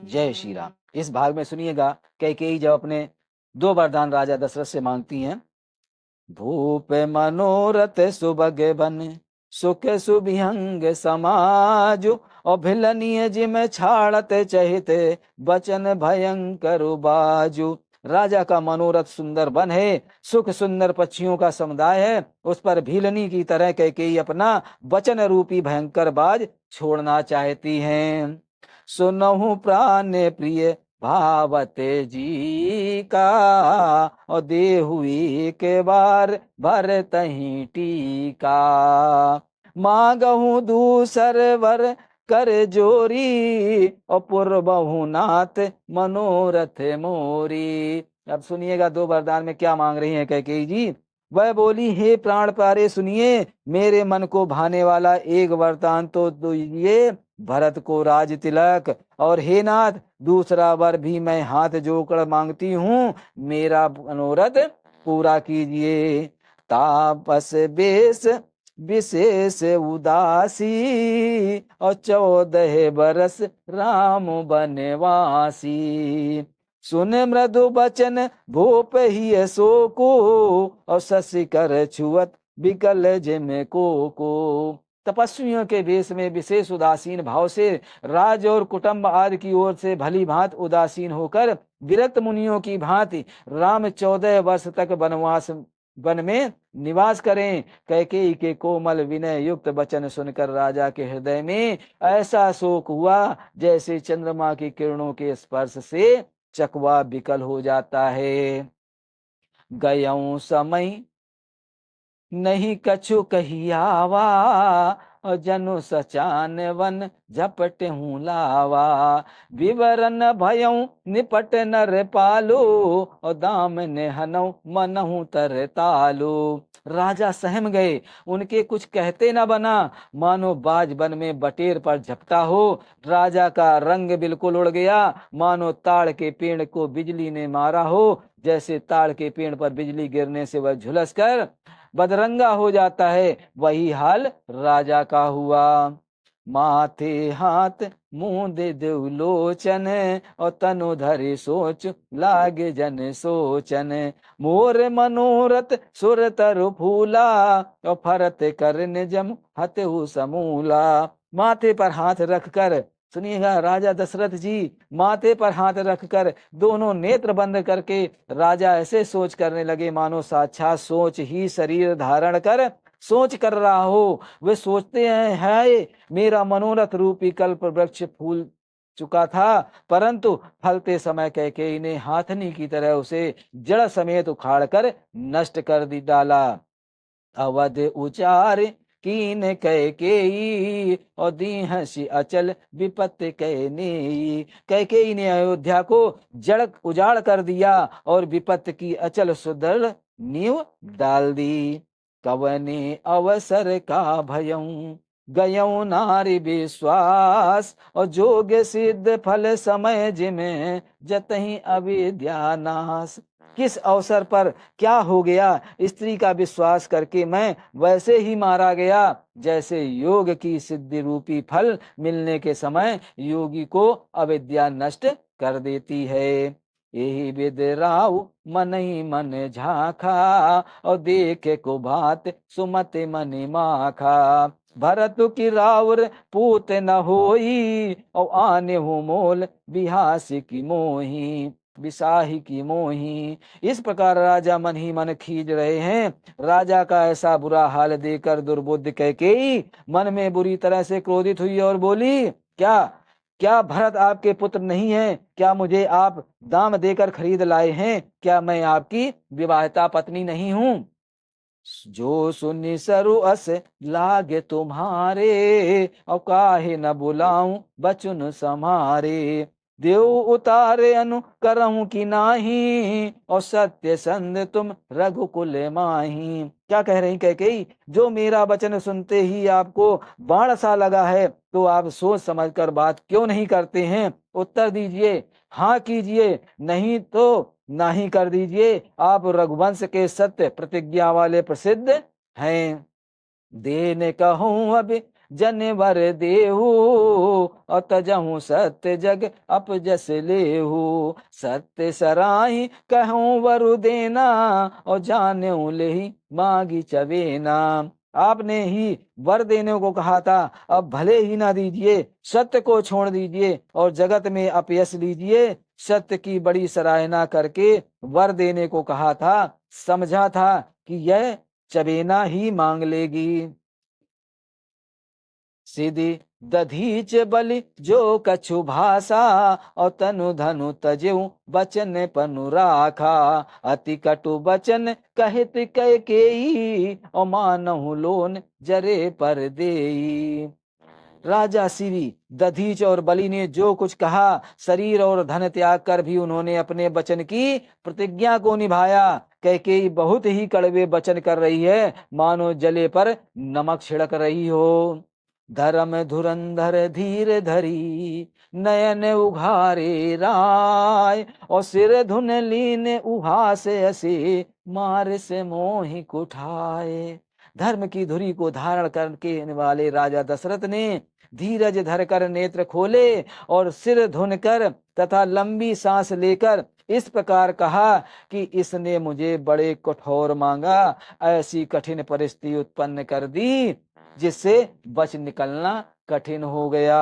जय श्री राम। इस भाग में सुनिएगा कैकेयी जब अपने 2 वरदान राजा दशरथ से मांगती हैं। भूप मनोरथ सुबग बन सुख सुभिहंग समाजु अभिलनीय जिम छाड़त चहित बचन भयंकर बाजु। राजा का मनोरथ सुंदर वन है, सुख सुंदर पक्षियों का समुदाय है, उस पर भीलनी की तरह कैकेयी अपना वचन रूपी भयंकर बाज छोड़ना चाहती हैं। सुनहु प्राण प्रिय भावते जी का और दे हुई के बार भर तही टीका। मांगहु दूसर वर कर जोरी और पूर्वहु नाथ मनोरथ मोरी। अब सुनिएगा 2 वरदान में क्या मांग रही है कैकेयी जी। वह बोली, हे प्राण प्यारे सुनिए, मेरे मन को भाने वाला एक वरदान तो दीजिए, भरत को राज तिलक, और हे नाथ दूसरा वर भी मैं हाथ जोड़कर मांगती हूँ, मेरा मनोरथ पूरा कीजिए। तापस बेस विशेष उदासी और 14 बरस राम बनवासी। सुन मृदु बचन भूप ही सो को और शशि कर छुअत विकल जिम को। तपस्वियों के वेश में विशेष उदासीन भाव से राज और कुटुंब आदि की ओर से भली भांत उदासीन होकर विरक्त मुनियों की भांति राम 14 वर्ष तक वनवास वन में निवास करें। कैकेयी के कोमल विनय युक्त वचन सुनकर राजा के हृदय में ऐसा शोक हुआ जैसे चंद्रमा की किरणों के स्पर्श से चकवा विकल हो जाता है। गयऊं समय नहीं कछु कहियावा और जनु सचान वन झपट हूँ लावा। विवरण भयऊ निपट नर पालो और दाम ने हनऊ मनहू तर तालो। राजा सहम गए, उनके कुछ कहते न बना, मानो बाज वन में बटेर पर झपटा हो। राजा का रंग बिल्कुल उड़ गया, मानो ताड़ के पेड़ को बिजली ने मारा हो। जैसे ताड़ के पेड़ पर बिजली गिरने से वह झुलस कर बदरंगा हो जाता है, वही हाल राजा का हुआ। माथे हाथ मुंह दे देव लोचन और तनु धरे सोच लागे जन सोचन। मोर मनोरथ सुर तरु फूला और फरत कर निजम हतहु समूला। माथे पर हाथ रखकर, सुनिएगा राजा दशरथ जी, माथे पर हाथ रखकर दोनों नेत्र बंद करके राजा ऐसे सोच करने लगे मानो साक्षात सोच ही शरीर धारण कर सोच कर रहा हो। वे सोचते हैं, है मेरा मनोरथ रूपी कल्प वृक्ष फूल चुका था, परंतु फलते समय कैकेयी ने हाथनी की तरह उसे जड़ समेत उखाड़ कर नष्ट कर दी डाला। अवध उचार कीन कैकेयी और दीहसी अचल विपत्त कहने। कैकेयी ने अयोध्या को जड़ उजाड़ कर दिया और विपत्त की अचल सुदृढ़ नींव डाल दी। कवने अवसर का भयऊ गयऊ नारी विश्वास और जोग सिद्ध फल समय जिमे जतहि अविद्या नाश। किस अवसर पर क्या हो गया, स्त्री का विश्वास करके मैं वैसे ही मारा गया जैसे योग की सिद्धि रूपी फल मिलने के समय योगी को अविद्या नष्ट कर देती है। यही विदराव मन ही मन झाखा और देखे को भात सुमत मन माखा। भरत की रावर पूत न होई और आने हो मोल बिहासी की मोही विसाही की मोही। इस प्रकार राजा मन ही मन खींच रहे हैं। राजा का ऐसा बुरा हाल देखकर दुर्बुद्ध कैकेयी मन में बुरी तरह से क्रोधित हुई और बोली, क्या क्या भरत आपके पुत्र नहीं है? क्या मुझे आप दाम देकर खरीद लाए हैं? क्या मैं आपकी विवाहिता पत्नी नहीं हूं? जो सुनि सरु अस लागे तुम्हारे और काहे न बुलाऊं बचन समारे। देव उतारे अनु करहूं कि नाही और सत्य संध तुम रघुकुल माही। क्या कह रही कैकेयी, जो मेरा वचन सुनते ही आपको बाण सा लगा है तो आप सोच समझकर बात क्यों नहीं करते हैं? उत्तर दीजिए, हाँ कीजिए, नहीं तो नहीं कर दीजिए। आप रघुवंश के सत्य प्रतिज्ञा वाले प्रसिद्ध हैं। देने कहूं अब जनवर देहू, और तजहू सत्य जग अपजस लेहू। सत्य सराही कहूँ वरु देना, और जाने लेही मांगी चबेना। आपने ही वर देने को कहा था, अब भले ही ना दीजिए, सत्य को छोड़ दीजिए और जगत में अपयश लीजिए। सत्य की बड़ी सराहना करके वर देने को कहा था, समझा था कि यह चबेना ही मांग लेगी। सीधी दधीच बलि जो कछु भाषा, और तनु धनु तजेऊ बचन पनु राखा। अति कटु बचन कहित कैकेयी, और मानहु लोन जरे पर देई। राजा सिरी, दधीच और बलि ने जो कुछ कहा, शरीर और धन त्याग कर भी उन्होंने अपने वचन की प्रतिज्ञा को निभाया। कैकेयी बहुत ही कड़वे वचन कर रही है, मानो जले पर नमक छिड़क रही हो। धर्म धुरंधर धीर धरी, नयन उघारे राय, और सिर धुन लीन उहास ऐसे, मार से मोहि कुठाए। धर्म की धुरी को धारण करके वाले राजा दशरथ ने धीरज धरकर नेत्र खोले और सिर धुन कर तथा लंबी सांस लेकर इस प्रकार कहा कि इसने मुझे बड़े कठोर मांगा, ऐसी कठिन परिस्थिति उत्पन्न कर दी जिससे बच निकलना कठिन हो गया।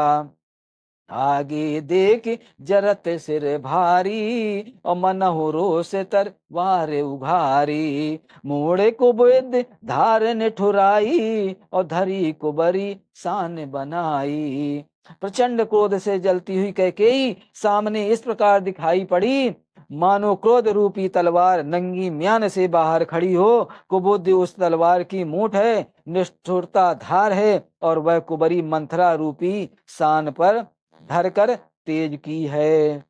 आगे देख जरत सिर भारी, और मनहु रोष तर वार उघारी। मोड़े कुबेद धारन ठुराई, और धरी कुबरी शान बनाई। प्रचंड क्रोध से जलती हुई कैकेयी सामने इस प्रकार दिखाई पड़ी, मानो क्रोध रूपी तलवार नंगी म्यान से बाहर खड़ी हो। कुबुद्धि उस तलवार की मूठ है, निष्ठुरता धार है, और वह कुबरी मंथरा रूपी शान पर धरकर तेज की है।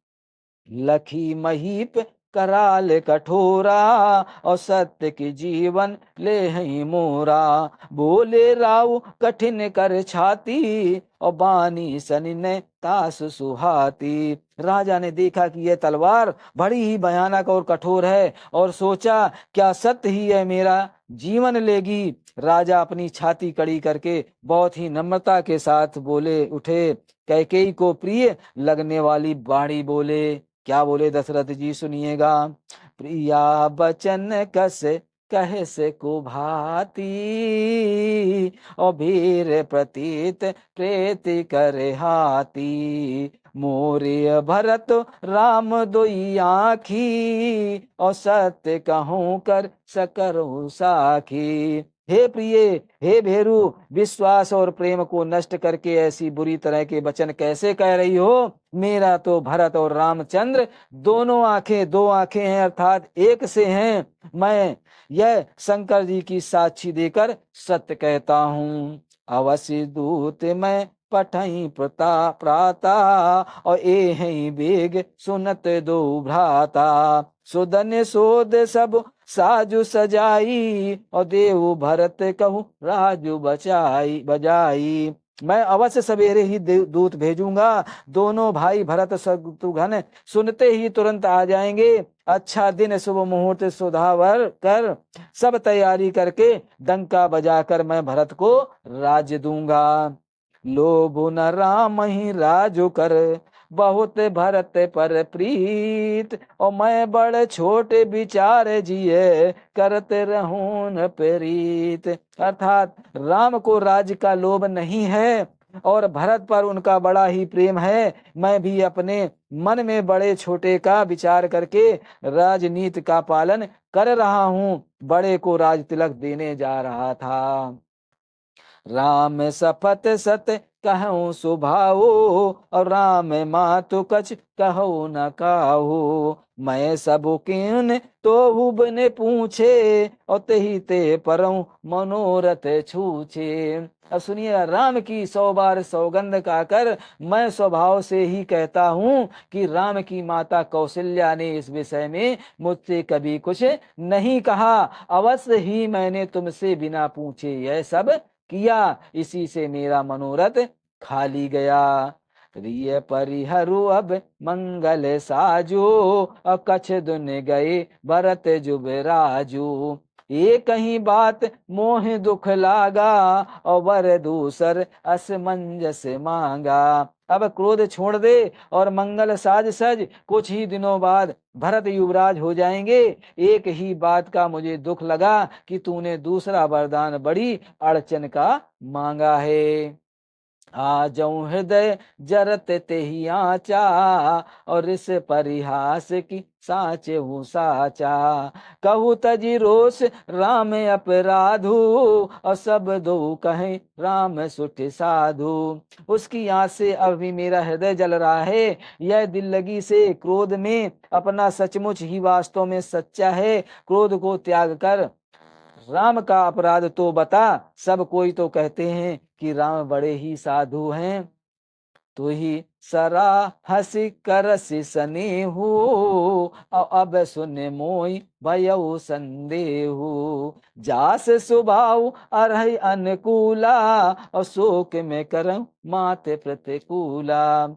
लखी महीप कराल कठोरा, और सत्य की जीवन ले ही मोरा। बोले राव कठिन कर छाती, और बानी सनि ने तास सुहाती। राजा ने देखा कि यह तलवार बड़ी ही भयानक और कठोर है, और सोचा क्या सत्य ही है मेरा जीवन लेगी। राजा अपनी छाती कड़ी करके बहुत ही नम्रता के साथ बोले उठे। कैकेयी को प्रिय लगने वाली बाणी बोले। क्या बोले दशरथ जी, सुनिएगा। प्रिया बचन कस कहे से को भाती, और वीर प्रतीत प्रेति करे हाथी। मोरे भरत राम दोई आखी, और सत्य कहूँ कर सकरु साखी। हे प्रिय, हे भेरु, विश्वास और प्रेम को नष्ट करके ऐसी बुरी तरह के वचन कैसे कह रही हो। मेरा तो भरत और रामचंद्र दोनों आंखें दो आंखें हैं, अर्थात एक से हैं। मैं यह शंकर जी की साक्षी देकर सत्य कहता हूँ। अवश्य दूत मैं पठई प्रता प्राता, और ए बेग सुनत दो भ्राता। सुदन सोद सब साजु सजाई, और देव भरत कहूँ राजु बचाई बजाई। मैं अवश्य सवेरे ही दूत भेजूंगा। दोनों भाई भरत शत्रुघ्न सुनते ही तुरंत आ जाएंगे। अच्छा दिन शुभ मुहूर्त सुधावर कर सब तैयारी करके डंका बजाकर मैं भरत को राज्य दूंगा। लोभ न राम ही राजु कर, बहुत भरत पर प्रीत। और मैं बड़ छोटे विचार जिए, करते रहूं न प्रीत। अर्थात राम को राज्य का लोभ नहीं है, और भरत पर उनका बड़ा ही प्रेम है। मैं भी अपने मन में बड़े छोटे का विचार करके राजनीति का पालन कर रहा हूँ। बड़े को राज तिलक देने जा रहा था। राम सपत सत कहूँ सुभाओ, और राम मातु कछ कहूँ न काहू। मैं सब किन तो हुब ने पूछे, और तेही ते परऊँ मनोरथ छूछे। अब सुनिए, राम की 100 बार सौगंध खाकर मैं स्वभाव से ही कहता हूँ कि राम की माता कौशल्या ने इस विषय में मुझसे कभी कुछ नहीं कहा। अवश्य ही मैंने तुमसे बिना पूछे यह सब किया, इसी से मेरा मनोरथ खाली गया। प्रिय परिहरु अब मंगल साजो, कछ दुन गए भरत जुबराजू। एक ही बात मोह दुख लागा, और वर दूसर असमंजस मांगा। अब क्रोध छोड़ दे और मंगल साज सज, कुछ ही दिनों बाद भरत युवराज हो जाएंगे। एक ही बात का मुझे दुख लगा कि तूने दूसरा वरदान बड़ी अड़चन का मांगा है। आ जाऊं हृदय जरत ते ही आचा, और इस परिहास की साचे हूँ साचा। कहू तजी रोष राम अपराधु, और सब दो कहें राम सुठ साधु। उसकी आँच से अब भी मेरा हृदय जल रहा है। यह दिल लगी से क्रोध में अपना सचमुच ही वास्तव में सच्चा है। क्रोध को त्याग कर राम का अपराध तो बता। सब कोई तो कहते हैं कि राम बड़े ही साधु हैं। तू ही सरा हसी करसी सनेहू, अब सुन मोई भयउ संदेहू। जास स्वभाव अरहि अनुकूला, और शोक में करम माते प्रतिकूला।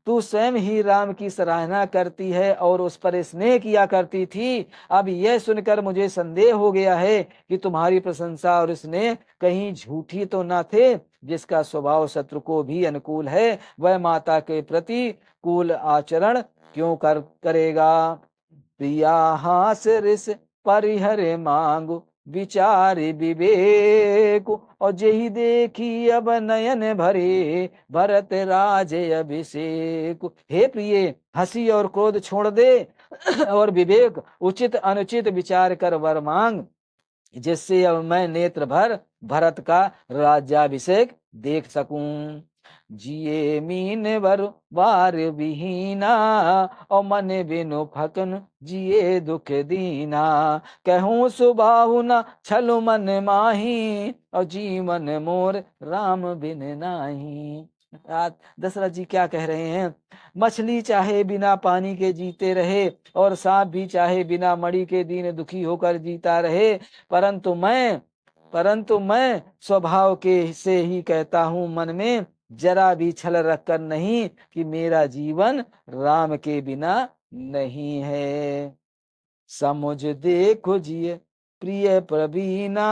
तू स्वयं ही राम की सराहना करती है और उस पर स्नेह किया करती थी। अब यह सुनकर मुझे संदेह हो गया है कि तुम्हारी प्रशंसा और स्नेह कहीं झूठी तो न थे। जिसका स्वभाव शत्रु को भी अनुकूल है, वह माता के प्रति कुल आचरण क्यों करेगा। प्रिया हास रिस परिहरे मांगु, विचारि विवेक, और जेहि देखी अब नयन भरे, भरत राज अभिषेक। हे प्रिय, हंसी और क्रोध छोड़ दे और विवेक उचित अनुचित विचार कर वर मांग, जिससे अब मैं नेत्र भर भरत का राज्याभिषेक देख सकूं। जिये मीन वर वार विहीना, और मन बिनु फकन जिये दुख दीना। कहूँ सुबाहु न छलु मन माही, और जीवन मोर राम बिन नाही। दशरथ जी क्या कह रहे हैं। मछली चाहे बिना पानी के जीते रहे, और सांप भी चाहे बिना मणि के दीन दुखी होकर जीता रहे, परंतु मैं स्वभाव के से ही कहता हूँ मन में जरा भी छल रखकर नहीं कि मेरा जीवन राम के बिना नहीं है। समुझ देखो जिय प्रिय प्रवीणा,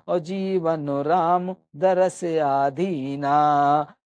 और जीवन राम दरस आधीना।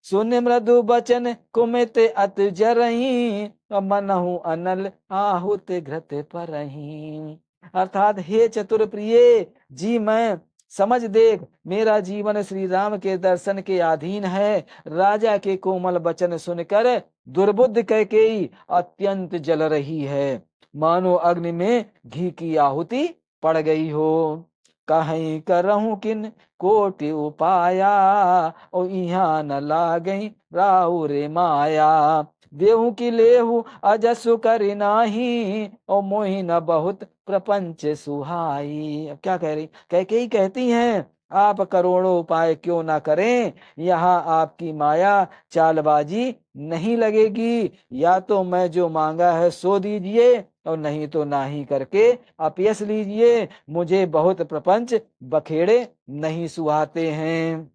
सुन मृदु बचन कुमित अत जरही, और मनहु अनल आहुत घृत परही। अर्थात हे चतुर प्रिय जी, मैं समझ देख, मेरा जीवन श्री राम के दर्शन के अधीन है। राजा के कोमल वचन सुनकर दुर्बुद्ध कैकेयी अत्यंत जल रही है, मानो अग्नि में घी की आहुति पड़ गई हो। कहीं करहूं किन कोटि उपाया, और यहाँ न लागई राहु रे माया। देहु की लेहु अजसु करि नाही, और मोहि न बहुत प्रपंच सुहाई। अब क्या कह रही, कैकेयी कहती हैं आप करोड़ों उपाय क्यों ना करें, यहाँ आपकी माया चालबाजी नहीं लगेगी। या तो मैं जो मांगा है सो दीजिए, और नहीं तो नाही करके अपयस लीजिए। मुझे बहुत प्रपंच बखेड़े नहीं सुहाते हैं।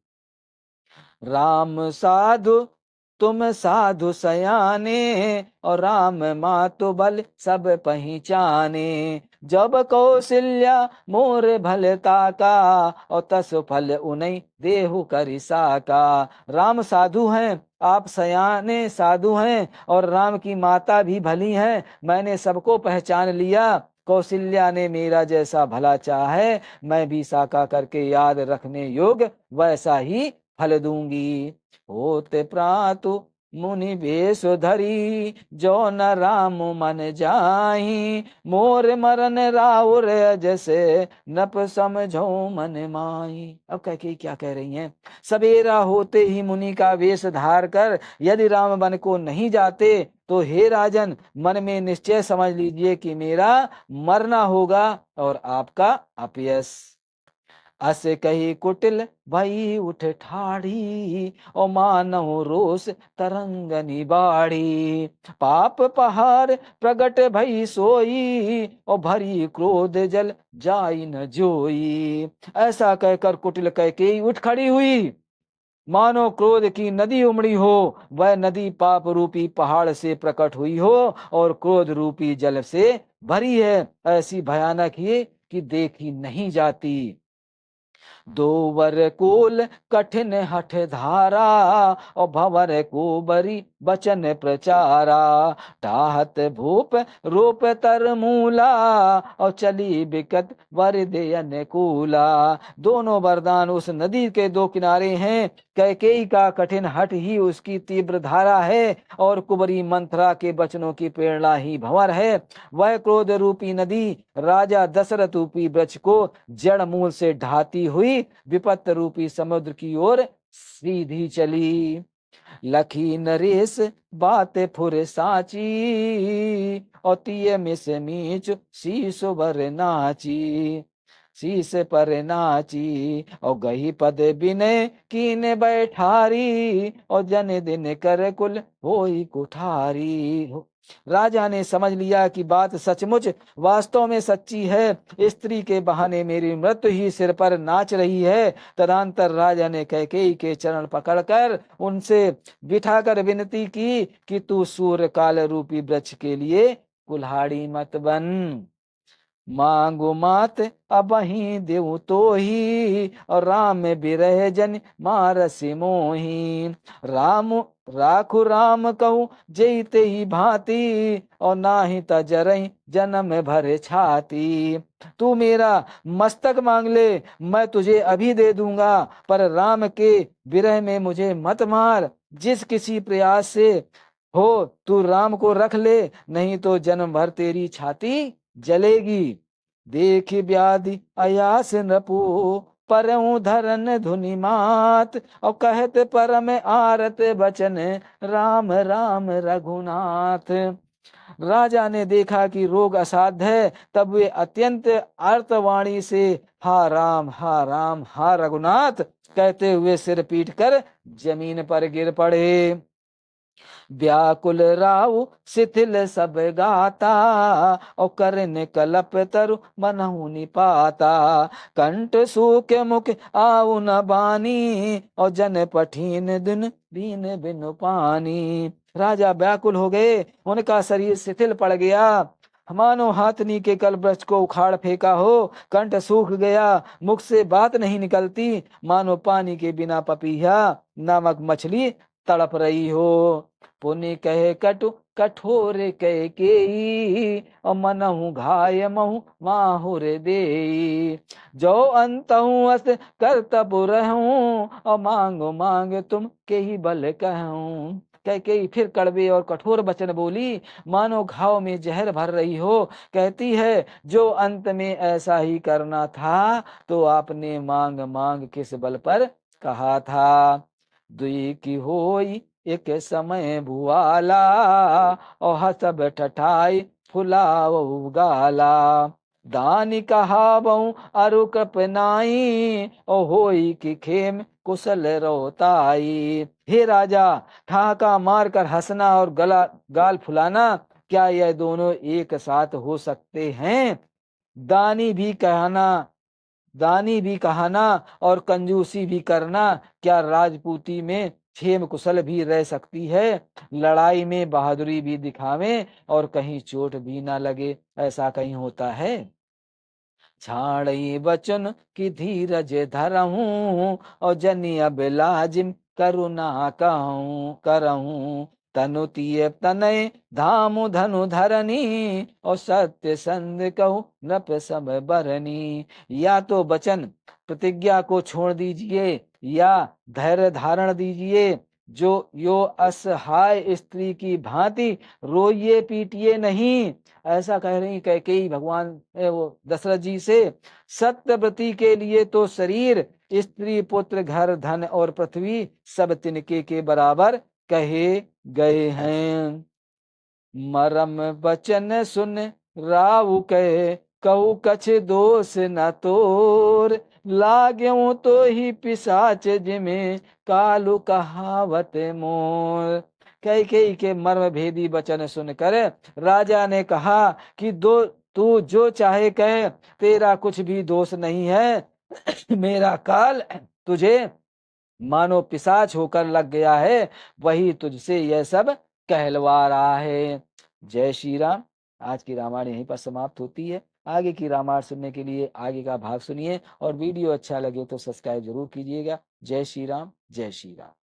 राम साधु तुम साधु सयाने, और राम मातु बल सब पहचाने। जब कौशल्या मोर भलता का, और तस फल उन्हीं देहु करिसा का। राम साधु हैं, आप सयाने साधु हैं, और राम की माता भी भली हैं। मैंने सबको पहचान लिया। कौशल्या ने मेरा जैसा भला चाहा है, मैं भी साका करके याद रखने योग्य वैसा ही फल दूंगी। होते प्रातु मुनि वेश धरी, जो न राम मन जाही। मोर मरन राउर जैसे नप समझो मन माही। अब क्या कह रही हैं। सवेरा होते ही मुनि का वेश धार कर यदि राम वन को नहीं जाते, तो हे राजन, मन में निश्चय समझ लीजिए कि मेरा मरना होगा और आपका अपयस। अस कही कुटिल भई उठ ठाड़ी, और मानहु रोष तरंग निबाड़ी। पाप पहाड़ प्रगट भई सोई, और भरी क्रोध जल जाई न जोई। ऐसा कहकर कुटिल कैकेयी उठ खड़ी हुई, मानो क्रोध की नदी उमड़ी हो। वह नदी पाप रूपी पहाड़ से प्रकट हुई हो और क्रोध रूपी जल से भरी है। ऐसी भयानक ही कि देखी नहीं जाती। दो वर कुल कठिन हठ धारा, और भंवर को बरी बचन प्रचारा। टाहत भूप रूप तर मूला, और चली बिकट वरदे अनुकूला। दोनों वरदान उस नदी के दो किनारे हैं। कैकेयी का कठिन हठ ही उसकी तीव्र धारा है, और कुबरी मंथरा के वचनों की प्रेरणा ही भंवर है। वह क्रोध रूपी नदी राजा दशरथ रूपी वृक्ष को जड़ मूल से ढाती हुई विपत्त रूपी समुद्र की ओर सीधी चली। लखी नरेश बात फुर साची, और तिय मिस मीच शीश बर नाची। शीश पर नाची, और गही पद बिनय कीने बैठारी, और जन दिन कर कुल होई कुठारी। राजा ने समझ लिया कि बात सचमुच वास्तव में सच्ची है। स्त्री के बहाने मेरी मृत्यु ही सिर पर नाच रही है। तदंतर राजा ने कैकेयी के चरण पकड़कर उनसे बिठाकर विनती की कि तू सूर्य काल रूपी वृक्ष के लिए कुल्हाड़ी मत बन। मांगो मात अबहि देव तो ही, और राम बिरह जन मारसि मोही। राम राखु राम कहूँ जैते ही भांति, और नाही तजरहि जन्म भर छाती। तू मेरा मस्तक मांग ले, मैं तुझे अभी दे दूंगा, पर राम के विरह में मुझे मत मार। जिस किसी प्रयास से हो तू राम को रख ले, नहीं तो जन्म भर तेरी छाती जलेगी। देख व्याधि अयास नपो, परऊं धरन धुनि मात, और कहत परम आरत बचन राम राम रघुनाथ। राजा ने देखा कि रोग असाध्य है, तब वे अत्यंत आर्तवाणी से हा राम हा राम हा रघुनाथ कहते हुए सिर पीट कर जमीन पर गिर पड़े। व्याकुल राव शिथिल सब गाता, और करन कलप तरु मनहु निपाता। कंठ सूख मुख आउ न बानी, और जन पठीन दिन बीन बिनु पानी। राजा व्याकुल हो गए, उनका शरीर शिथिल पड़ गया, मानो हाथनी के कल वृक्ष को उखाड़ फेंका हो। कंठ सूख गया, मुख से बात नहीं निकलती, मानो पानी के बिना पपीहा नामक मछली तड़प रही हो। पुनि कहे कटु कठोर कह के, और मनहु घाय महु माहुर दे। जो अंतहु अस करतब रहूं, और मांगो मांग तुम के ही बल कहूं। कैकेयी फिर कड़वे और कठोर वचन बोली, मानो घाव में जहर भर रही हो। कहती है, जो अंत में ऐसा ही करना था, तो आपने मांग मांग किस बल पर कहा था। दुई की होई एक समय भुआला, और हसब ठठाई फुलाव गाला। दानी कहावऊ अरु कपनाई, और होई की खेम कुशल रोताई। हे राजा, ठहाका मारकर हंसना और गला गाल फुलाना, क्या यह दोनों एक साथ हो सकते हैं? दानी भी कहना दानी भी कहना और कंजूसी भी करना, क्या राजपूती में क्षेम कुशल भी रह सकती है? लड़ाई में बहादुरी भी दिखावे और कहीं चोट भी ना लगे, ऐसा कहीं होता है? छाड़ई बचन की धीरज धरहूं, और जनी अब लाजिम करुणा कहूं करहूं। तनु तिय तनय धामु धनु धरनी, और सत्य संध कहूं नृप सब बरनी। या तो वचन प्रतिज्ञा को छोड़ दीजिए, या धैर्य धारण दीजिए। जो यो असहाय स्त्री की भांति रोइए पीटिए नहीं, ऐसा कह रही कैकेयी भगवान वो दशरथ जी से। सत्यव्रती के लिए तो शरीर, स्त्री, पुत्र, घर, धन और पृथ्वी सब तिनके के बराबर कहे गए हैं। मरम बचन सुन राव कहे, कहू कछ दोष न तोर। लाग्यों तो ही पिशाच जिमे, कालू कहावत मोर। कैकेयी के मर्म भेदी वचन सुनकर राजा ने कहा कि तू जो चाहे कह, तेरा कुछ भी दोष नहीं है। मेरा काल तुझे मानो पिशाच होकर लग गया है, वही तुझसे यह सब कहलवा रहा है। जय श्री राम। आज की रामायण यहीं पर समाप्त होती है। आगे की रामायण सुनने के लिए आगे का भाग सुनिए और वीडियो अच्छा लगे तो सब्सक्राइब जरूर कीजिएगा। जय श्री राम, जय श्री राम।